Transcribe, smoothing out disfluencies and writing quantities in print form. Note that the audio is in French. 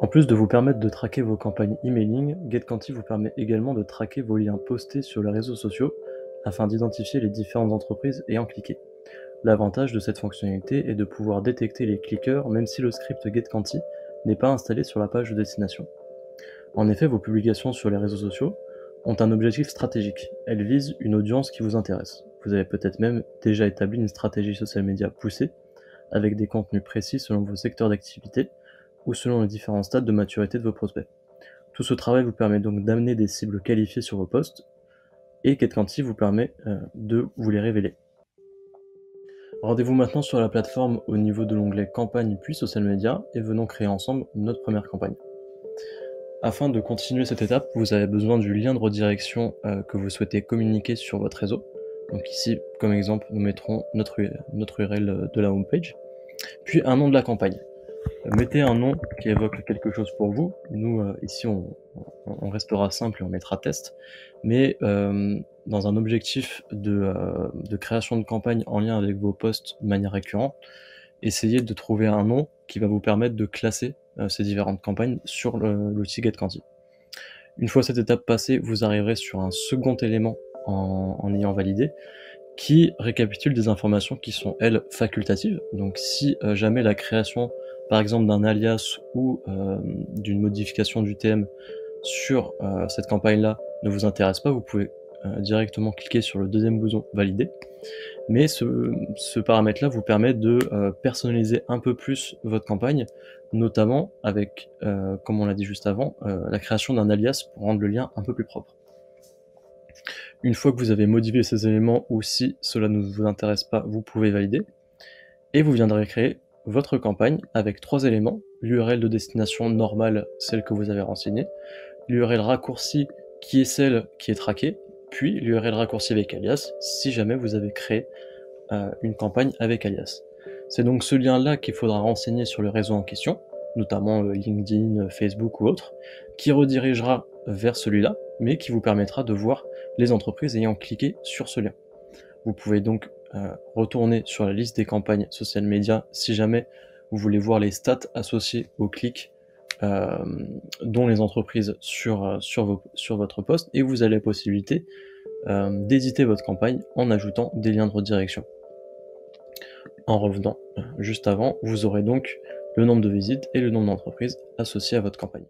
En plus de vous permettre de traquer vos campagnes emailing, GetQuanti vous permet également de traquer vos liens postés sur les réseaux sociaux afin d'identifier les différentes entreprises ayant cliqué. L'avantage de cette fonctionnalité est de pouvoir détecter les cliqueurs même si le script GetQuanti n'est pas installé sur la page de destination. En effet, vos publications sur les réseaux sociaux ont un objectif stratégique. Elles visent une audience qui vous intéresse. Vous avez peut-être même déjà établi une stratégie social media poussée avec des contenus précis selon vos secteurs d'activité ou selon les différents stades de maturité de vos prospects. Tout ce travail vous permet donc d'amener des cibles qualifiées sur vos posts et GetQuanti vous permet de vous les révéler. Rendez-vous maintenant sur la plateforme au niveau de l'onglet campagne puis social media et venons créer ensemble notre première campagne. Afin de continuer cette étape, vous avez besoin du lien de redirection que vous souhaitez communiquer sur votre réseau. Donc ici, comme exemple, nous mettrons notre URL de la homepage, puis un nom de la campagne. Mettez un nom qui évoque quelque chose pour vous. Nous, ici, on restera simple et on mettra test, mais dans un objectif de création de campagne en lien avec vos posts de manière récurrente, essayez de trouver un nom qui va vous permettre de classer ces différentes campagnes sur l'outil GetQuanti. Une fois cette étape passée, vous arriverez sur un second élément en ayant validé, qui récapitule des informations qui sont, elles, facultatives. Donc si jamais la création, par exemple, d'un alias ou d'une modification du thème sur cette campagne-là ne vous intéresse pas, vous pouvez directement cliquer sur le deuxième bouton « Valider ». Mais ce paramètre-là vous permet de personnaliser un peu plus votre campagne, notamment avec, comme on l'a dit juste avant, la création d'un alias pour rendre le lien un peu plus propre. Une fois que vous avez modifié ces éléments, ou si cela ne vous intéresse pas, vous pouvez valider. Et vous viendrez créer votre campagne avec 3 éléments. L'URL de destination normale, celle que vous avez renseignée. L'URL raccourci, qui est celle qui est traquée. Puis l'URL raccourci avec alias, si jamais vous avez créé une campagne avec alias. C'est donc ce lien-là qu'il faudra renseigner sur le réseau en question, notamment LinkedIn, Facebook ou autre, qui redirigera vers celui-là, mais qui vous permettra de voir les entreprises ayant cliqué sur ce lien. Vous pouvez donc retourner sur la liste des campagnes social media si jamais vous voulez voir les stats associés aux clics dont les entreprises sur votre post, et vous avez la possibilité d'éditer votre campagne en ajoutant des liens de redirection. En revenant juste avant, vous aurez donc le nombre de visites et le nombre d'entreprises associées à votre campagne.